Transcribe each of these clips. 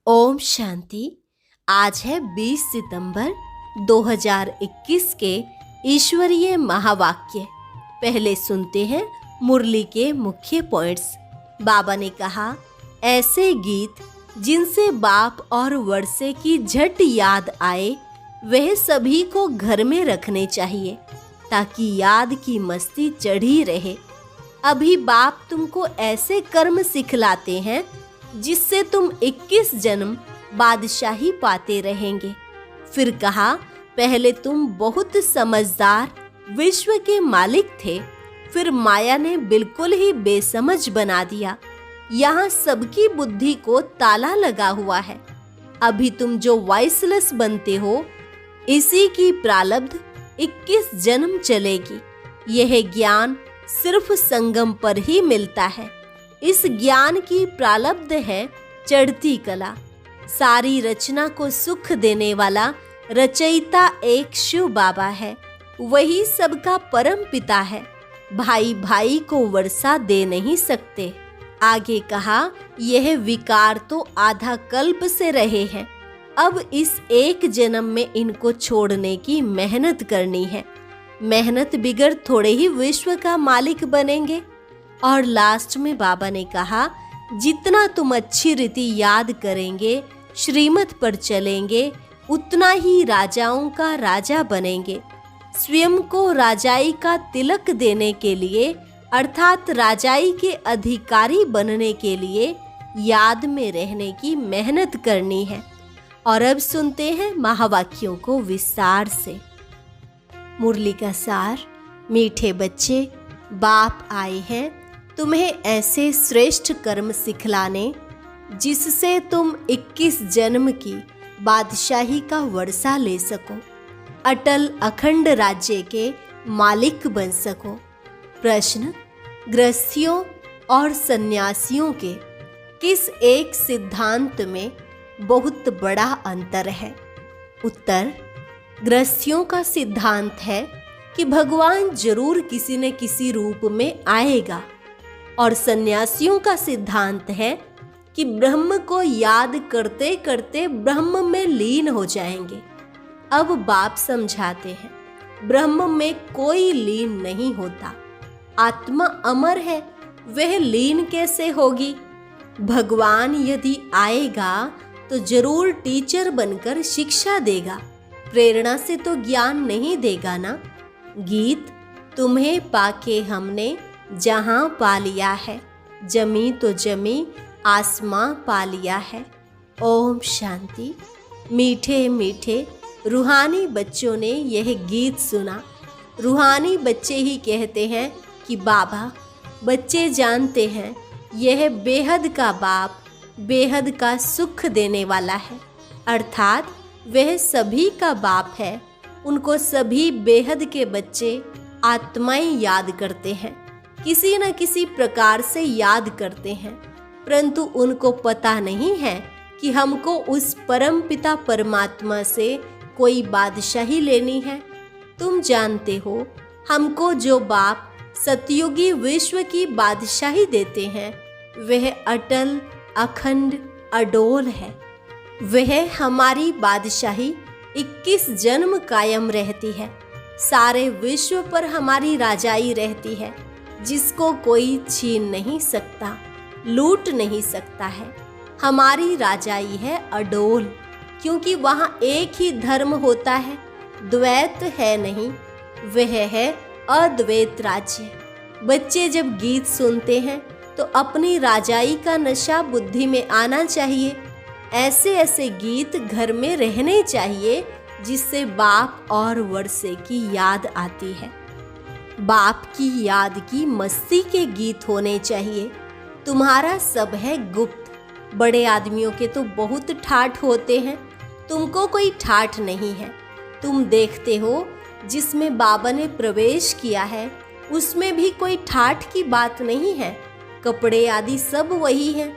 ओम शांति। आज है 20 सितंबर 2021 के ईश्वरीय महावाक्य। पहले सुनते हैं मुरली के मुख्य पॉइंट्स। बाबा ने कहा, ऐसे गीत जिनसे बाप और वर्षे की झट याद आए वह सभी को घर में रखने चाहिए ताकि याद की मस्ती चढ़ी रहे। अभी बाप तुमको ऐसे कर्म सिखलाते हैं जिससे तुम 21 जन्म बादशाही पाते रहेंगे। फिर कहा, पहले तुम बहुत समझदार विश्व के मालिक थे, फिर माया ने बिल्कुल ही बेसमझ बना दिया। यहाँ सबकी बुद्धि को ताला लगा हुआ है। अभी तुम जो वॉइसलेस बनते हो, इसी की प्रारब्ध 21 जन्म चलेगी। यह ज्ञान सिर्फ संगम पर ही मिलता है। इस ज्ञान की प्रारब्ध है चढ़ती कला। सारी रचना को सुख देने वाला रचयिता एक शिव बाबा है। वही सबका परम पिता है। भाई भाई को वर्षा दे नहीं सकते। आगे कहा, यह विकार तो आधा कल्प से रहे हैं। अब इस एक जन्म में इनको छोड़ने की मेहनत करनी है। मेहनत बिगड़ थोड़े ही विश्व का मालिक बनेंगे। और लास्ट में बाबा ने कहा, जितना तुम अच्छी रीति याद करेंगे, श्रीमत पर चलेंगे, उतना ही राजाओं का राजा बनेंगे। स्वयं को राजाई का तिलक देने के लिए अर्थात राजाई के अधिकारी बनने के लिए याद में रहने की मेहनत करनी है। और अब सुनते हैं महावाक्यों को विस्तार से। मुरली का सार। मीठे बच्चे, बाप आए हैं तुम्हें ऐसे श्रेष्ठ कर्म सिखलाने जिससे तुम 21 जन्म की बादशाही का वर्षा ले सको, अटल अखंड राज्य के मालिक बन सको। प्रश्न, गृहस्थियों और सन्यासियों के किस एक सिद्धांत में बहुत बड़ा अंतर है? उत्तर, गृहस्थियों का सिद्धांत है कि भगवान जरूर किसी न किसी रूप में आएगा, और सन्यासियों का सिद्धांत है कि ब्रह्म को याद करते करते ब्रह्म में लीन हो जाएंगे। अब बाप समझाते हैं, ब्रह्म में कोई लीन नहीं होता। आत्मा अमर है, वह लीन कैसे होगी? भगवान यदि आएगा तो जरूर टीचर बनकर शिक्षा देगा, प्रेरणा से तो ज्ञान नहीं देगा ना। गीत, तुम्हें पाके हमने जहां पा लिया है, जमी तो जमी आसमां पा लिया है। ओम शांति। मीठे मीठे रूहानी बच्चों ने यह गीत सुना। रूहानी बच्चे ही कहते हैं कि बाबा, बच्चे जानते हैं यह बेहद का बाप बेहद का सुख देने वाला है, अर्थात वह सभी का बाप है। उनको सभी बेहद के बच्चे आत्माएं याद करते हैं, किसी न किसी प्रकार से याद करते हैं, परंतु उनको पता नहीं है कि हमको उस परम पिता परमात्मा से कोई बादशाही लेनी है। तुम जानते हो, हमको जो बाप सतयुगी विश्व की बादशाही देते हैं वह अटल अखंड अडोल है। वह हमारी बादशाही 21 जन्म कायम रहती है। सारे विश्व पर हमारी राजाई रहती है, जिसको कोई छीन नहीं सकता, लूट नहीं सकता है। हमारी राजाई है अडोल, क्योंकि वहाँ एक ही धर्म होता है, द्वैत है नहीं। वह है अद्वैत राज्य। बच्चे जब गीत सुनते हैं तो अपनी राजाई का नशा बुद्धि में आना चाहिए। ऐसे ऐसे गीत घर में रहने चाहिए जिससे बाप और वर्षे की याद आती है। बाप की याद की मस्ती के गीत होने चाहिए। तुम्हारा सब है गुप्त। बड़े आदमियों के तो बहुत ठाठ होते हैं, तुमको कोई ठाठ नहीं है। तुम देखते हो जिसमें बाबा ने प्रवेश किया है उसमें भी कोई ठाठ की बात नहीं है। कपड़े आदि सब वही हैं।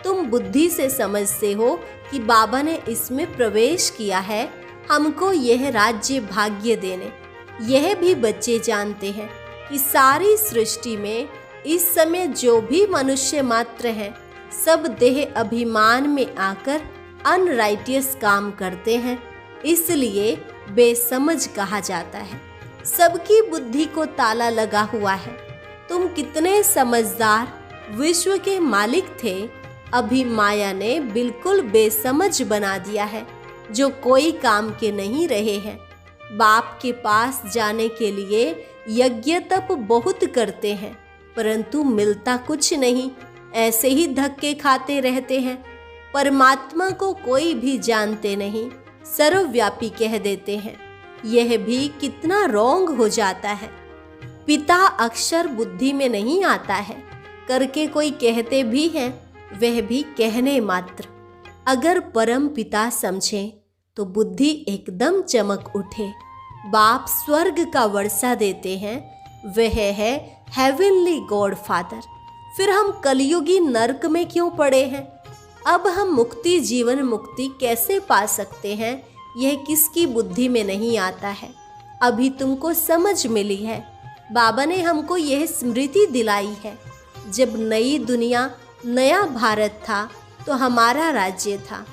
तुम बुद्धि से समझते हो कि बाबा ने इसमें प्रवेश किया है हमको यह राज्य भाग्य देने। यह भी बच्चे जानते हैं कि सारी सृष्टि में इस समय जो भी मनुष्य मात्र हैं, सब देह अभिमान में आकर अनराइटियस काम करते हैं, इसलिए बेसमझ कहा जाता है। सबकी बुद्धि को ताला लगा हुआ है। तुम कितने समझदार विश्व के मालिक थे, अभी माया ने बिल्कुल बेसमझ बना दिया है, जो कोई काम के नहीं रहे हैं। बाप के पास जाने के लिए यज्ञ तप बहुत करते हैं, परंतु मिलता कुछ नहीं, ऐसे ही धक्के खाते रहते हैं। परमात्मा को कोई भी जानते नहीं, सर्वव्यापी कह देते हैं। यह भी कितना रॉन्ग हो जाता है। पिता अक्षर बुद्धि में नहीं आता है, करके कोई कहते भी हैं, वह भी कहने मात्र। अगर परम पिता समझें तो बुद्धि एकदम चमक उठे। बाप स्वर्ग का वर्षा देते हैं, वह है हेवनली गॉड फादर। फिर हम कलयुगी नरक में क्यों पड़े हैं? अब हम मुक्ति, जीवन मुक्ति कैसे पा सकते हैं, यह किसकी बुद्धि में नहीं आता है। अभी तुमको समझ मिली है। बाबा ने हमको यह स्मृति दिलाई है, जब नई दुनिया, नया भारत था तो हमारा राज्य था।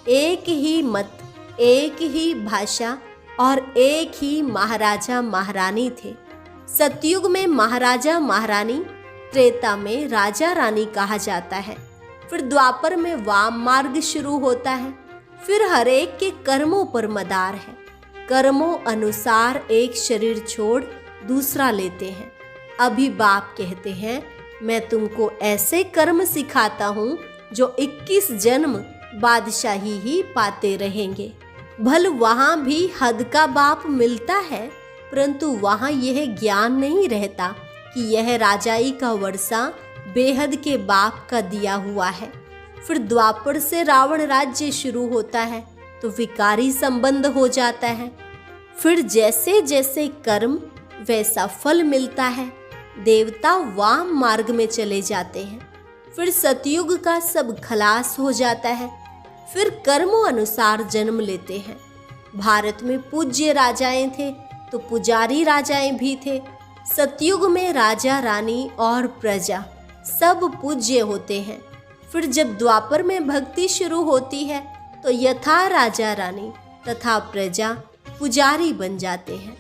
एक ही मत, एक ही भाषा और एक ही महाराजा महारानी थे। सतयुग में महाराजा महारानी, त्रेता में राजा रानी कहा जाता है। फिर द्वापर में वाम मार्ग शुरू होता है। फिर हर एक के कर्मों पर मदार है। कर्मों अनुसार एक शरीर छोड़ दूसरा लेते हैं। अभी बाप कहते हैं, मैं तुमको ऐसे कर्म सिखाता हूँ जो 21 जन्म बादशाही ही पाते रहेंगे। भल वहाँ भी हद का बाप मिलता है, परंतु वहाँ यह ज्ञान नहीं रहता कि यह राजाई का वर्षा बेहद के बाप का दिया हुआ है। फिर द्वापर से रावण राज्य शुरू होता है तो विकारी संबंध हो जाता है। फिर जैसे जैसे कर्म वैसा फल मिलता है। देवता वाम मार्ग में चले जाते हैं। फिर सतयुग का सब खलास हो जाता है। फिर कर्मों अनुसार जन्म लेते हैं। भारत में पूज्य राजाएं थे तो पुजारी राजाएं भी थे। सतयुग में राजा रानी और प्रजा सब पूज्य होते हैं। फिर जब द्वापर में भक्ति शुरू होती है तो यथा राजा रानी तथा प्रजा पुजारी बन जाते हैं।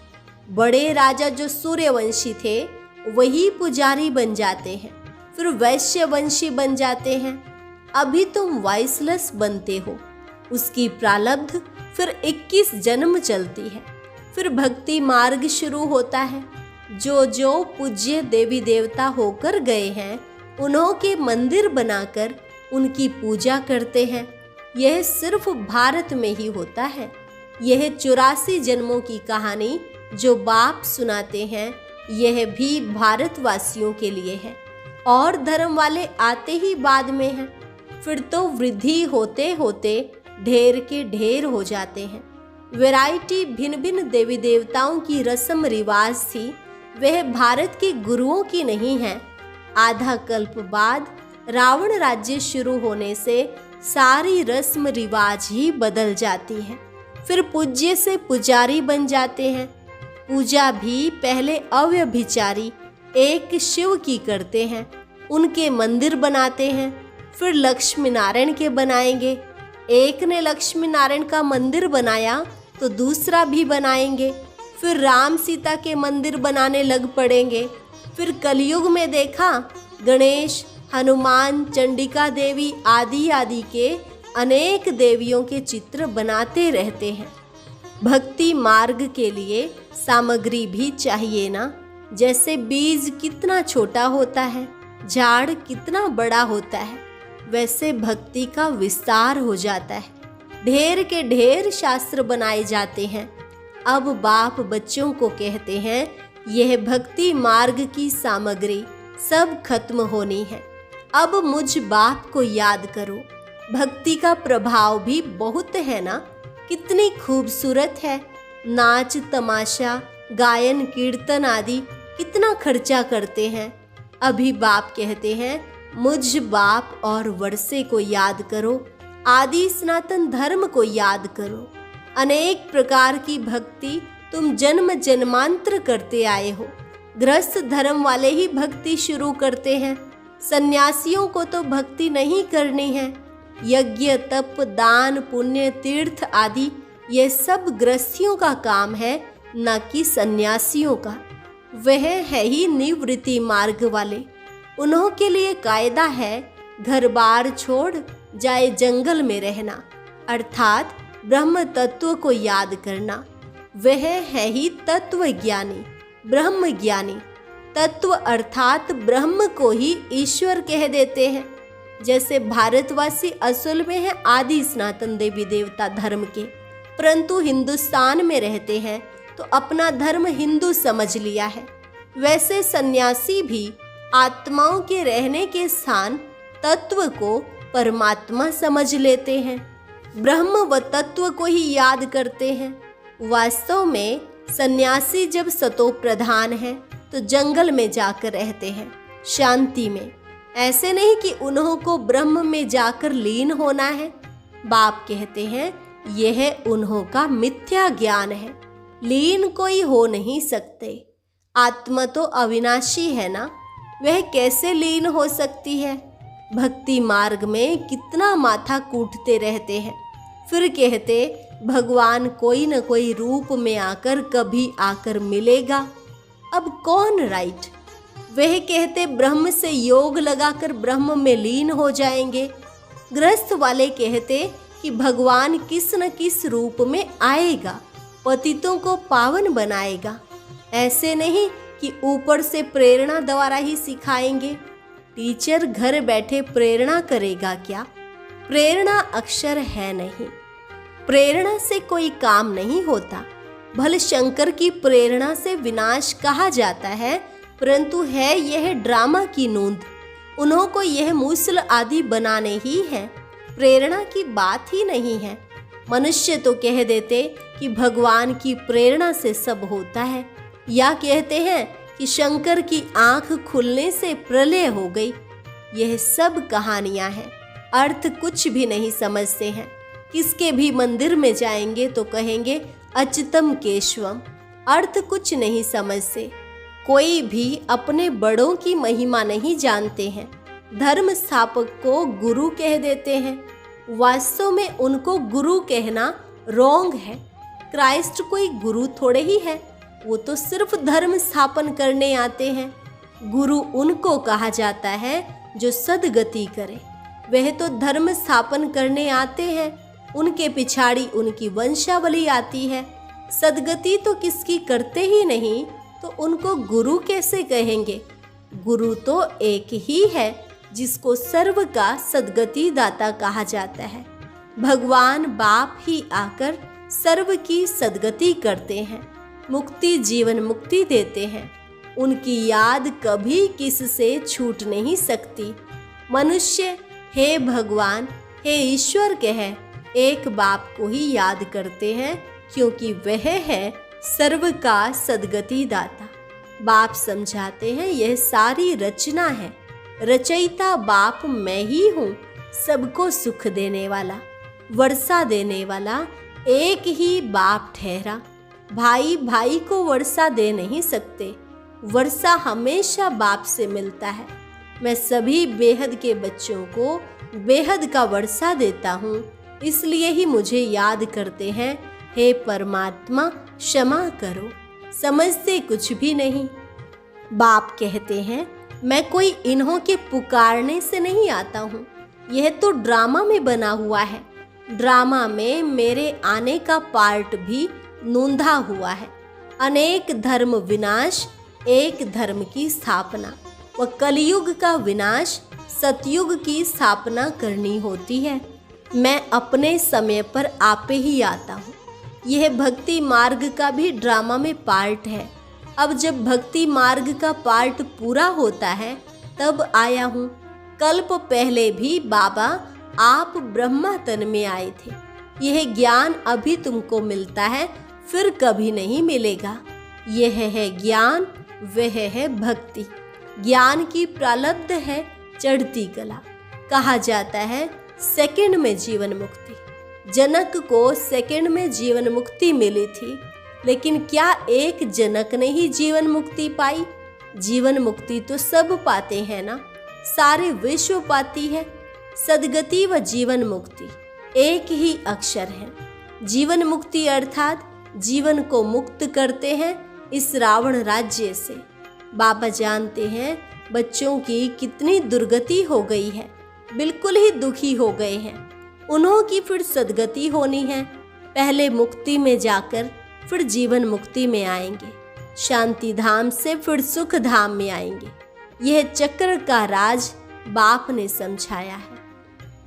बड़े राजा जो सूर्यवंशी थे वही पुजारी बन जाते हैं। फिर वैश्यवंशी बन जाते हैं। अभी तुम वाइसलेस बनते हो। उसकी प्रारब्ध फिर 21 जन्म चलती है। फिर भक्ति मार्ग शुरू होता है। जो जो पूज्य देवी देवता होकर गए हैं उन्हों के मंदिर बनाकर उनकी पूजा करते हैं। यह सिर्फ भारत में ही होता है। यह 84 जन्मों की कहानी जो बाप सुनाते हैं, यह भी भारतवासियों के लिए है और धर्म वाले आते ही बाद में हैं। फिर तो वृद्धि होते होते ढेर के ढेर हो जाते हैं। वैरायटी भिन्न भिन्न देवी देवताओं की रस्म रिवाज थी, वह भारत के गुरुओं की नहीं है। आधा कल्प बाद रावण राज्य शुरू होने से सारी रस्म रिवाज ही बदल जाती है। फिर पूज्य से पुजारी बन जाते हैं। पूजा भी पहले अव्यभिचारी एक शिव की करते हैं, उनके मंदिर बनाते हैं। फिर लक्ष्मी नारायण के बनाएंगे। एक ने लक्ष्मी नारायण का मंदिर बनाया तो दूसरा भी बनाएंगे। फिर राम सीता के मंदिर बनाने लग पड़ेंगे। फिर कलयुग में देखा गणेश, हनुमान, चंडिका देवी आदि आदि के अनेक देवियों के चित्र बनाते रहते हैं। भक्ति मार्ग के लिए सामग्री भी चाहिए ना। जैसे बीज कितना छोटा होता है, झाड़ कितना बड़ा होता है, वैसे भक्ति का विस्तार हो जाता है। ढेर के ढेर शास्त्र बनाए जाते हैं। अब बाप बच्चों को कहते हैं, यह भक्ति मार्ग की सामग्री सब खत्म होनी है। अब मुझ बाप को याद करो। भक्ति का प्रभाव भी बहुत है ना। कितनी खूबसूरत है। नाच तमाशा, गायन, कीर्तन आदि कितना खर्चा करते हैं। अभी बाप कहते हैं, मुझ बाप और वर्षे को याद करो, आदि सनातन धर्म को याद करो। अनेक प्रकार की भक्ति तुम जन्म जन्मांतर करते आए हो। गृहस्थ धर्म वाले ही भक्ति शुरू करते हैं। सन्यासियों को तो भक्ति नहीं करनी है। यज्ञ, तप, दान, पुण्य, तीर्थ आदि ये सब गृहस्थियों का काम है, न कि सन्यासियों का। वह है ही निवृत्ति मार्ग वाले। उन्हों के लिए कायदा है घर बार छोड़ जाए जंगल में रहना, अर्थात ब्रह्म तत्व को याद करना। वह है ही तत्व ज्ञानी, ब्रह्म ज्ञानी। तत्व अर्थात ब्रह्म को ही ईश्वर कह देते हैं। जैसे भारतवासी असल में है आदि सनातन देवी देवता धर्म के, परंतु हिंदुस्तान में रहते हैं तो अपना धर्म हिंदू समझ लिया है। वैसे सन्यासी भी आत्माओं के रहने के स्थान तत्व को परमात्मा समझ लेते हैं, ब्रह्म व तत्व को ही याद करते हैं। वास्तव में सन्यासी जब सतो प्रधान है तो जंगल में जाकर रहते हैं, शांति में। ऐसे नहीं कि उन्हों को ब्रह्म में जाकर लीन होना है। बाप कहते हैं यह उन्हों का मिथ्या ज्ञान है, लीन कोई हो नहीं सकते। आत्मा तो अविनाशी है ना, वह कैसे लीन हो सकती है। भक्ति मार्ग में कितना माथा कूटते रहते हैं, फिर कहते भगवान कोई न कोई रूप में आकर कभी आकर मिलेगा। अब कौन राइट? वह कहते ब्रह्म से योग लगाकर ब्रह्म में लीन हो जाएंगे। गृहस्थ वाले कहते कि भगवान किस न किस रूप में आएगा, पतितों को पावन बनाएगा। ऐसे नहीं कि ऊपर से प्रेरणा द्वारा ही सिखाएंगे। टीचर घर बैठे प्रेरणा करेगा क्या? प्रेरणा अक्षर है नहीं, प्रेरणा से कोई काम नहीं होता। भले शंकर की प्रेरणा से विनाश कहा जाता है, परंतु है यह ड्रामा की नूंद। उन्हों को यह मूसल आदि बनाने ही है, प्रेरणा की बात ही नहीं है। मनुष्य तो कह देते कि भगवान की प्रेरणा से सब होता है, या कहते हैं कि शंकर की आंख खुलने से प्रलय हो गई। यह सब कहानियां हैं, अर्थ कुछ भी नहीं समझते हैं। किसके भी मंदिर में जाएंगे तो कहेंगे अच्युतम केशवम, अर्थ कुछ नहीं समझते। कोई भी अपने बड़ों की महिमा नहीं जानते हैं। धर्म स्थापक को गुरु कह देते हैं, वास्तव में उनको गुरु कहना रॉन्ग है। क्राइस्ट कोई गुरु थोड़े ही है, वो तो सिर्फ धर्म स्थापन करने आते हैं। गुरु उनको कहा जाता है जो सदगति करे। वह तो धर्म स्थापन करने आते हैं, उनके पिछाड़ी उनकी वंशावली आती है। सदगति तो किसकी करते ही नहीं, तो उनको गुरु कैसे कहेंगे? गुरु तो एक ही है जिसको सर्व का सदगति दाता कहा जाता है। भगवान बाप ही आकर सर्व की सदगति करते हैं, मुक्ति जीवन मुक्ति देते हैं। उनकी याद कभी किससे छूट नहीं सकती। मनुष्य हे भगवान हे ईश्वर कहे एक बाप को ही याद करते हैं, क्योंकि वह है सर्व का सदगति दाता। बाप समझाते हैं यह सारी रचना है, रचयिता बाप मैं ही हूँ। सबको सुख देने वाला, वर्षा देने वाला एक ही बाप ठहरा। भाई भाई को वर्षा दे नहीं सकते, वर्षा हमेशा बाप से मिलता है। मैं सभी बेहद के बच्चों को बेहद का वर्षा देता हूँ, इसलिए ही मुझे याद करते हैं हे परमात्मा क्षमा करो। समझते कुछ भी नहीं। बाप कहते हैं मैं कोई इन्हों के पुकारने से नहीं आता हूँ, यह तो ड्रामा में बना हुआ है। ड्रामा में मेरे आने का पार्ट भी नूंधा हुआ है। अनेक धर्म विनाश, एक धर्म की स्थापना। व कलयुग का विनाश, सतयुग की स्थापना करनी होती है। मैं अपने समय पर आपे ही आता हूँ। यह भक्ति मार्ग का भी ड्रामा में पार्ट है। अब जब भक्ति मार्ग का पार्ट पूरा होता है तब आया हूँ। कल्प पहले भी बाबा आप ब्रह्मा तन में आए थे। यह ज्ञान अभी तुमको मिलता है, फिर कभी नहीं मिलेगा। यह है ज्ञान, वह है भक्ति। ज्ञान की प्रारब्ध है चढ़ती कला। कहा जाता है सेकंड में जीवन मुक्ति। जनक को सेकंड में जीवन मुक्ति मिली थी, लेकिन क्या एक जनक ने ही जीवन मुक्ति पाई? जीवन मुक्ति तो सब पाते हैं ना, सारे विश्व पाती है। सद्गति व जीवन मुक्ति एक ही अक्षर है। जीवन मुक्ति अर्थात जीवन को मुक्त करते हैं इस रावण राज्य से। बाबा जानते हैं बच्चों की कितनी दुर्गति हो गई है, बिल्कुल ही दुखी हो गए हैं। उन्हों की फिर सद्गति होनी है। पहले मुक्ति में जाकर फिर जीवन मुक्ति में आएंगे, शांति धाम से फिर सुख धाम में आएंगे। यह चक्र का राज बाप ने समझाया है।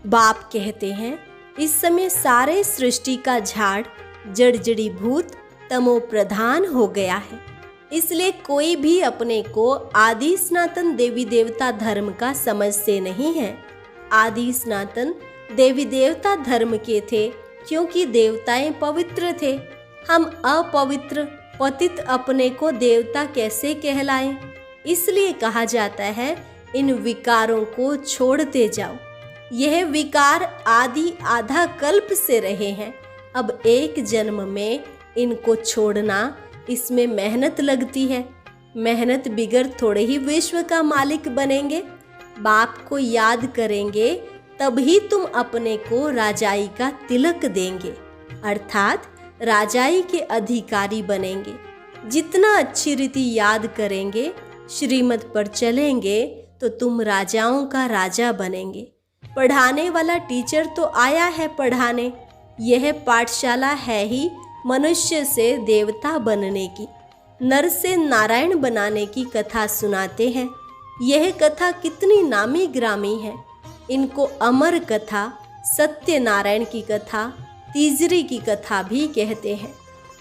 बाप कहते हैं इस समय सारे सृष्टि का झाड़ जड़जड़ी भूत तमो प्रधान हो गया है, इसलिए कोई भी अपने को आदि सनातन देवी देवता धर्म का समझते नहीं है। आदि सनातन देवी देवता धर्म के थे क्योंकि देवताएं पवित्र थे। हम अपवित्र पतित अपने को देवता कैसे कहलाएं? इसलिए कहा जाता है इन विकारों को छोड़ते जाओ। यह विकार आदि आधा कल्प से रहे हैं, अब एक जन्म में इनको छोड़ना, इसमें मेहनत लगती है। मेहनत बिगर थोड़े ही विश्व का मालिक बनेंगे। बाप को याद करेंगे तभी तुम अपने को राजाई का तिलक देंगे, अर्थात राजाई के अधिकारी बनेंगे। जितना अच्छी रीति याद करेंगे, श्रीमत पर चलेंगे तो तुम राजाओं का राजा बनेंगे। पढ़ाने वाला टीचर तो आया है पढ़ाने। यह पाठशाला है ही मनुष्य से देवता बनने की, नर से नारायण बनाने की कथा सुनाते हैं। यह कथा कितनी नामी ग्रामी है। इनको अमर कथा, सत्यनारायण की कथा, तीजरी की कथा भी कहते हैं।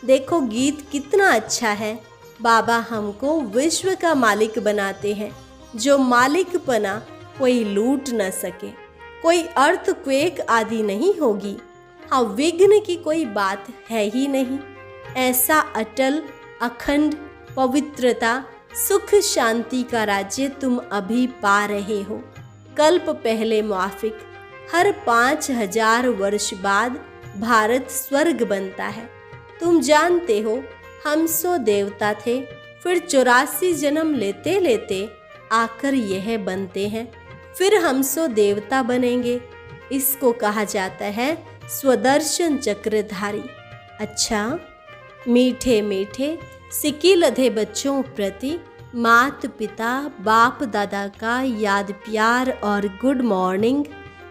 देखो गीत कितना अच्छा है। बाबा हमको विश्व का मालिक बनाते हैं, जो मालिकपना कोई लूट न सके। कोई अर्थक्वेक आदि नहीं होगी। हाँ, विघ्न की कोई बात है ही नहीं। ऐसा अटल अखंड पवित्रता सुख शांति का राज्य तुम अभी पा रहे हो। कल्प पहले माफिक हर 5000 वर्ष बाद भारत स्वर्ग बनता है। तुम जानते हो हम 100 देवता थे, फिर 84 जन्म लेते लेते आकर यह बनते हैं। फिर हम 100 देवता बनेंगे। इसको कहा जाता है स्वदर्शन चक्रधारी। अच्छा, मीठे मीठे सिक्की लधे बच्चों प्रति मात पिता बाप दादा का याद प्यार और गुड मॉर्निंग।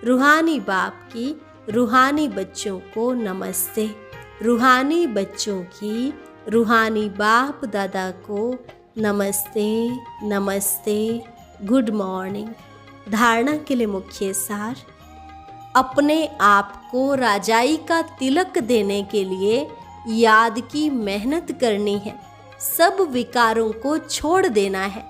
रूहानी बाप की रूहानी बच्चों को नमस्ते। रूहानी बच्चों की रूहानी बाप दादा को नमस्ते नमस्ते, गुड मॉर्निंग। धारणा के लिए मुख्य सार, अपने आप को राजाई का तिलक देने के लिए याद की मेहनत करनी है। सब विकारों को छोड़ देना है।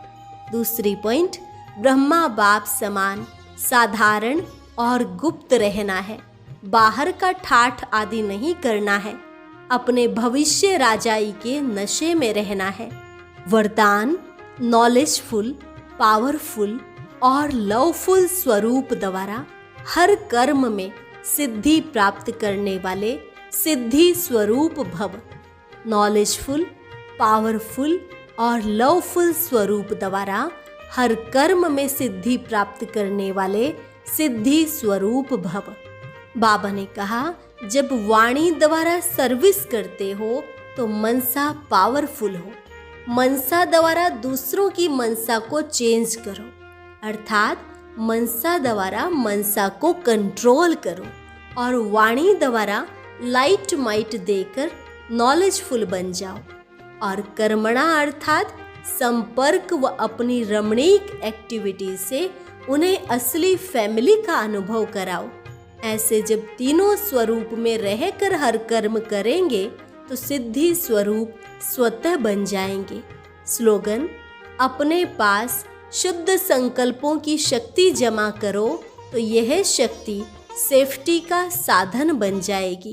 दूसरी पॉइंट, ब्रह्मा बाप समान साधारण और गुप्त रहना है। बाहर का ठाठ आदि नहीं करना है। अपने भविष्य राजाई के नशे में रहना है। वरदान, नॉलेजफुल, पावरफुल और लवफुल स्वरूप द्वारा हर कर्म में सिद्धि प्राप्त करने वाले सिद्धि स्वरूप भव। नॉलेजफुल, पावरफुल और लवफुल स्वरूप द्वारा हर कर्म में सिद्धि प्राप्त करने वाले सिद्धि स्वरूप भव। बाबा ने कहा, जब वाणी द्वारा सर्विस करते हो तो मनसा पावरफुल हो। मनसा द्वारा दूसरों की मनसा को चेंज करो, अर्थात मनसा द्वारा मनसा को कंट्रोल करो। और वाणी द्वारा लाइट माइट देकर नॉलेजफुल बन जाओ। और कर्मणा अर्थात संपर्क व अपनी रमणीक एक्टिविटी से उन्हें असली फैमिली का अनुभव कराओ। ऐसे जब तीनों स्वरूप में रहकर हर कर्म करेंगे तो सिद्धि स्वरूप स्वतः बन जाएंगे। स्लोगन, अपने पास शुद्ध संकल्पों की शक्ति जमा करो तो यह शक्ति सेफ्टी का साधन बन जाएगी।